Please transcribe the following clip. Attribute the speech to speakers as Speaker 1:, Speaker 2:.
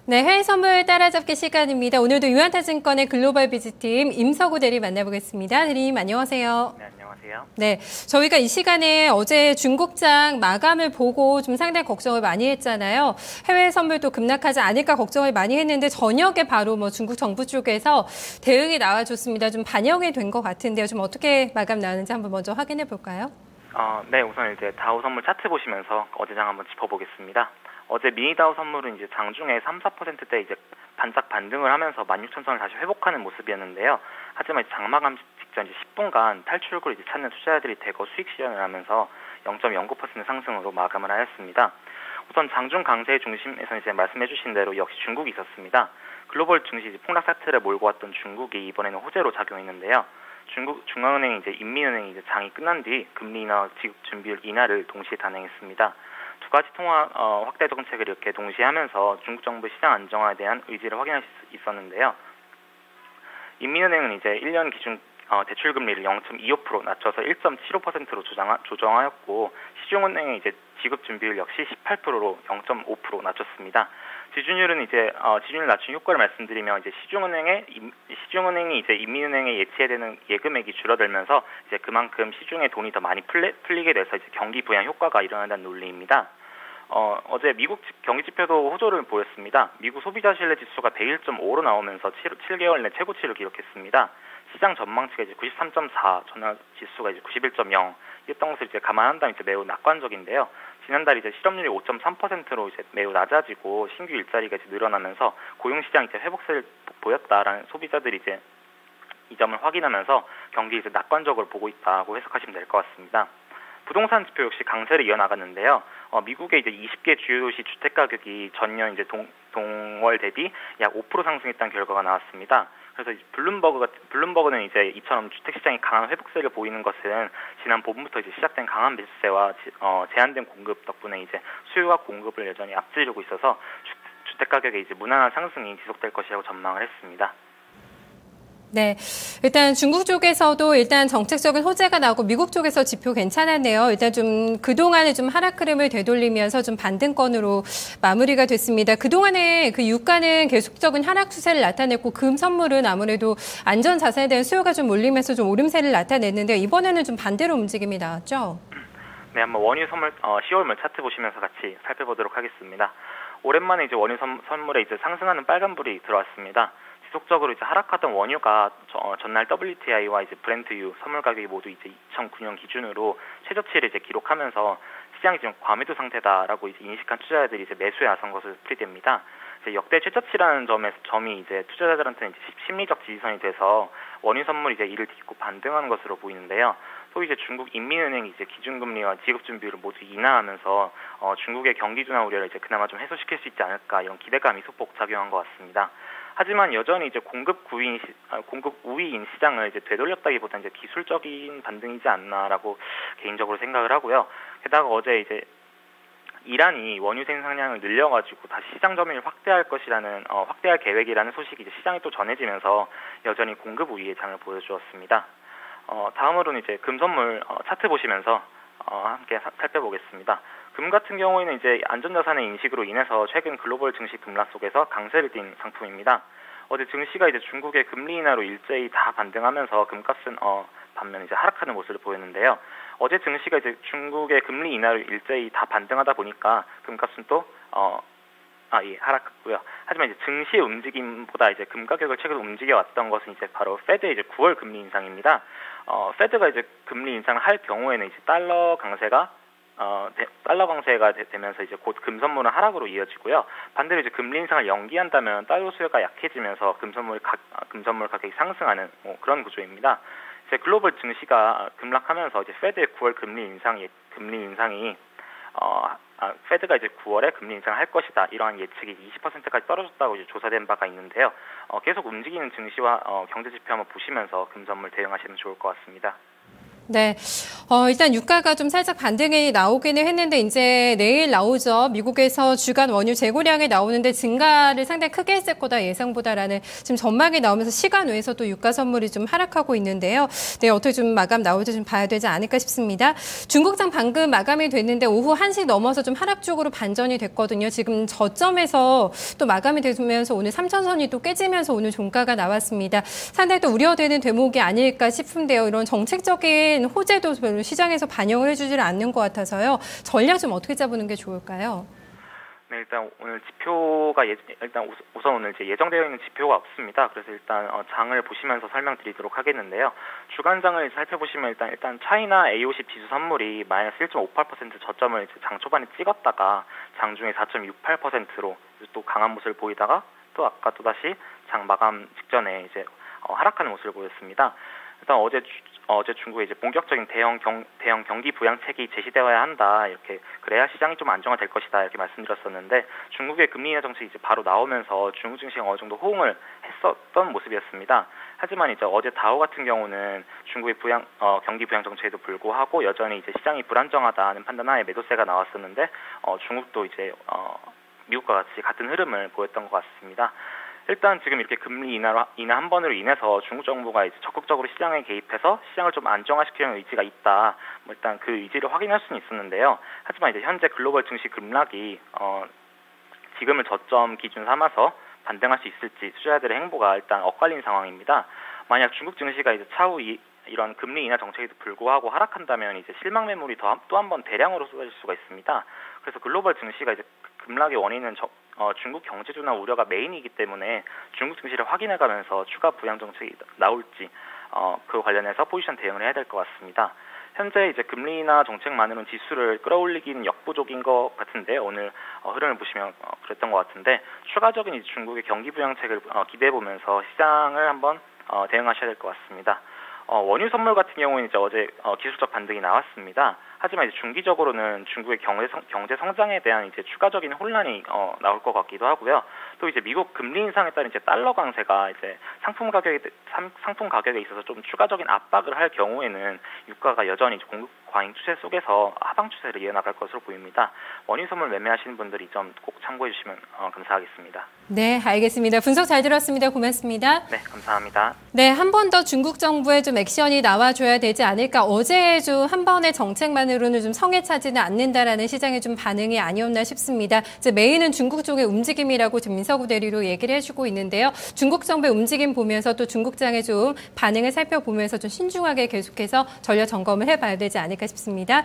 Speaker 1: 네, 해외 선물 따라잡기 시간입니다. 오늘도 유한타증권의 글로벌 비즈팀 임서구 대리 만나보겠습니다. 대리님 안녕하세요.
Speaker 2: 네, 안녕하세요.
Speaker 1: 네, 저희가 이 시간에 어제 중국장 마감을 보고 좀 상당히 걱정을 많이 했잖아요. 해외 선물도 급락하지 않을까 걱정을 많이 했는데 저녁에 바로 중국 정부 쪽에서 대응이 나와줬습니다. 좀 반영이 된 것 같은데요. 좀 어떻게 마감 나왔는지 한번 먼저 확인해 볼까요?
Speaker 2: 네, 우선 이제 다우 선물 차트 보시면서 어제장 한번 짚어보겠습니다. 어제 미니다우 선물은 이제 장중에 3~4%대 이제 반짝 반등을 하면서 16,000선을 다시 회복하는 모습이었는데요. 하지만 이제 장마감 직전 이제 10분간 탈출구를 이제 찾는 투자자들이 대거 수익 실현을 하면서 0.09% 상승으로 마감을 하였습니다. 우선 장중 강세의 중심에서 이제 말씀해주신 대로 역시 중국이 있었습니다. 글로벌 증시 이제 폭락 사태를 몰고 왔던 중국이 이번에는 호재로 작용했는데요. 중국 중앙은행이 이제 인민은행이 이제 장이 끝난 뒤 금리 인하 지급 준비율 인하를 동시에 단행했습니다. 두 가지 통화 확대 정책을 이렇게 동시에 하면서 중국 정부 시장 안정화에 대한 의지를 확인할 수 있었는데요. 인민은행은 이제 1년 기준 대출 금리를 0.25% 낮춰서 1.75%로 조정하였고 시중은행의 이제 지급 준비율 역시 18%로 0.5% 낮췄습니다. 지준율은 이제 지준율 낮춘 효과를 말씀드리면 이제 시중은행이 이제 인민은행에 예치되는 예금액이 줄어들면서 이제 그만큼 시중에 돈이 더 많이 풀리게 돼서 이제 경기 부양 효과가 일어난다는 논리입니다. 어제 미국 경기 지표도 호조를 보였습니다. 미국 소비자 신뢰 지수가 101.5로 나오면서 7개월 내 최고치를 기록했습니다. 시장 전망치가 이제 93.4, 전환 지수가 이제 91.0 이랬던 것을 이제 감안한다면 이제 매우 낙관적인데요. 지난달 이제 실업률이 5.3%로 이제 매우 낮아지고 신규 일자리가 이제 늘어나면서 고용시장이 이제 회복세를 보였다라는 소비자들이 이제 이 점을 확인하면서 경기 이제 낙관적으로 보고 있다고 해석하시면 될 것 같습니다. 부동산 지표 역시 강세를 이어나갔는데요. 미국의 이제 20개 주요 도시 주택 가격이 전년 이제 동월 대비 약 5% 상승했다는 결과가 나왔습니다. 그래서 블룸버그는 이제 이처럼 주택 시장이 강한 회복세를 보이는 것은 지난 봄부터 이제 시작된 강한 매수세와 제한된 공급 덕분에 이제 수요와 공급을 여전히 앞지르고 있어서 주택 가격의 이제 무난한 상승이 지속될 것이라고 전망을 했습니다.
Speaker 1: 네, 일단 중국 쪽에서도 일단 정책적인 호재가 나오고 미국 쪽에서 지표 괜찮았네요. 일단 좀 그동안에 좀 하락 흐름을 되돌리면서 좀 반등권으로 마무리가 됐습니다. 그동안에 그 유가는 계속적인 하락 추세를 나타냈고 금 선물은 아무래도 안전 자산에 대한 수요가 좀 몰리면서 좀 오름세를 나타냈는데 이번에는 좀 반대로 움직임이 나왔죠?
Speaker 2: 네, 한번 원유 선물 10월물 차트 보시면서 같이 살펴보도록 하겠습니다. 오랜만에 이제 원유 선물에 이제 상승하는 빨간불이 들어왔습니다. 지속적으로 이제 하락하던 원유가 전날 WTI와 이제 브렌트유 선물 가격이 모두 이제 2009년 기준으로 최저치를 이제 기록하면서 시장이 지금 과매도 상태다라고 이제 인식한 투자자들이 이제 매수에 나선 것으로 풀이됩니다. 이제 역대 최저치라는 점이 이제 투자자들한테는 이제 심리적 지지선이 돼서 원유 선물이 이제 이를 딛고 반등하는 것으로 보이는데요. 또 이제 중국 인민은행이 이제 기준금리와 지급준비율을 모두 인하하면서 중국의 경기 둔화 우려를 이제 그나마 좀 해소시킬 수 있지 않을까 이런 기대감이 소폭 작용한 것 같습니다. 하지만 여전히 이제 공급 우위인 시장을 이제 되돌렸다기보다는 이제 기술적인 반등이지 않나라고 개인적으로 생각을 하고요. 게다가 어제 이제 이란이 원유 생산량을 늘려가지고 다시 시장 점유율을 확대할 계획이라는 소식이 이제 시장에 또 전해지면서 여전히 공급 우위의 장을 보여주었습니다. 다음으로는 이제 금 선물 차트 보시면서 함께 살펴보겠습니다. 금 같은 경우에는 이제 안전자산의 인식으로 인해서 최근 글로벌 증시 급락 속에서 강세를 띈 상품입니다. 어제 증시가 이제 중국의 금리 인하로 일제히 다 반등하면서 금값은 반면 이제 하락하는 모습을 보였는데요. 어제 증시가 이제 중국의 금리 인하로 일제히 다 반등하다 보니까 금값은 또 하락했고요. 하지만 이제 증시의 움직임보다 이제 금 가격을 최근 움직여 왔던 것은 이제 바로 페드의 이제 9월 금리 인상입니다. 페드가 이제 금리 인상을 할 경우에는 이제 달러 강세가 되면서 이제 곧 금 선물은 하락으로 이어지고요. 반대로 이제 금리 인상을 연기한다면 달러 수요가 약해지면서 금 선물 가격이 상승하는 그런 구조입니다. 이제 글로벌 증시가 급락하면서 이제 페드의 9월 금리 인상이 페드가 이제 9월에 금리 인상을 할 것이다. 이러한 예측이 20%까지 떨어졌다고 이제 조사된 바가 있는데요. 계속 움직이는 증시와 경제 지표 한번 보시면서 금 선물 대응하시면 좋을 것 같습니다.
Speaker 1: 네. 일단 유가가 좀 살짝 반등이 나오기는 했는데 이제 내일 나오죠. 미국에서 주간 원유 재고량이 나오는데 증가를 상당히 크게 했을 거다 예상보다라는 지금 전망이 나오면서 시간 외에서 또 유가 선물이 좀 하락하고 있는데요. 네, 어떻게 좀 마감 나올지 좀 봐야 되지 않을까 싶습니다. 중국장 방금 마감이 됐는데 오후 1시 넘어서 좀 하락 쪽으로 반전이 됐거든요. 지금 저점에서 또 마감이 되면서 오늘 3천선이 또 깨지면서 오늘 종가가 나왔습니다. 상당히 또 우려되는 대목이 아닐까 싶은데요. 이런 정책적인 호재도 별로 시장에서 반영을 해주지를 않는 것 같아서요. 전략 좀 어떻게 잡는 게 좋을까요?
Speaker 2: 네, 일단 오늘 지표가 일단 우선 오늘 이제 예정되어 있는 지표가 없습니다. 그래서 일단 장을 보시면서 설명드리도록 하겠는데요. 주간장을 살펴보시면 일단 차이나 A50 지수 선물이 마이너스 1.58% 저점을 이제 장 초반에 찍었다가 장 중에 4.68%로 또 강한 모습을 보이다가 또 아까 또 다시 장 마감 직전에 이제 하락하는 모습을 보였습니다. 일단 어제 중국의 이제 본격적인 대형 경기 부양책이 제시되어야 한다, 이렇게 그래야 시장이 좀 안정화될 것이다, 이렇게 말씀드렸었는데 부의 금리 인하 정책이 이제 바로 나오면서 중국 증시가 어느 정도 호응을 했었던 모습이었습니다. 하지만 이제 어제 다우 같은 경우는 중국의 경기 부양 정책에도 불구하고 여전히 이제 시장이 불안정하다는 판단하에 매도세가 나왔었는데 중국도 이제 미국과 같이 같은 흐름을 보였던 것 같습니다. 일단 지금 이렇게 금리 인하 한 번으로 인해서 중국 정부가 이제 적극적으로 시장에 개입해서 시장을 좀 안정화시키려는 의지가 있다. 일단 그 의지를 확인할 수는 있었는데요. 하지만 이제 현재 글로벌 증시 급락이 지금을 저점 기준 삼아서 반등할 수 있을지 투자자들의 행보가 일단 엇갈린 상황입니다. 만약 중국 증시가 이제 차후 이런 금리 인하 정책에도 불구하고 하락한다면 이제 실망 매물이 또 한 번 대량으로 쏟아질 수가 있습니다. 그래서 글로벌 증시가 이제 급락의 원인은 중국 경제둔화 우려가 메인이기 때문에 중국 증시를 확인해가면서 추가 부양 정책이 나올지 그 관련해서 포지션 대응을 해야 될 것 같습니다. 현재 이제 금리 인하 정책만으로는 지수를 끌어올리기는 역부족인 것 같은데 오늘 흐름을 보시면 그랬던 것 같은데 추가적인 이제 중국의 경기 부양책을 기대해 보면서 시장을 한번 대응하셔야 될 것 같습니다. 원유 선물 같은 경우는 이제 어제 기술적 반등이 나왔습니다. 하지만 이제 중기적으로는 중국의 경제 성장에 대한 이제 추가적인 혼란이 나올 것 같기도 하고요. 또 이제 미국 금리 인상에 따른 이제 달러 강세가 이제 상품 가격에 있어서 좀 추가적인 압박을 할 경우에는 유가가 여전히 공급 과잉 추세 속에서 하방 추세를 이어나갈 것으로 보입니다. 원유 선물 매매하시는 분들이 좀 꼭 참고해 주시면 감사하겠습니다.
Speaker 1: 네, 알겠습니다. 분석 잘 들었습니다. 고맙습니다.
Speaker 2: 네, 감사합니다.
Speaker 1: 네, 한 번 더 중국 정부의 좀 액션이 나와줘야 되지 않을까. 어제 좀 한 번의 정책만으로는 좀 성에 차지는 않는다라는 시장의 좀 반응이 아니었나 싶습니다. 이제 메인은 중국 쪽의 움직임이라고 지금 민서구 대리로 얘기를 해주고 있는데요. 중국 정부의 움직임 보면서 또 중국장의 좀 반응을 살펴보면서 좀 신중하게 계속해서 전략 점검을 해봐야 되지 않을까 싶습니다.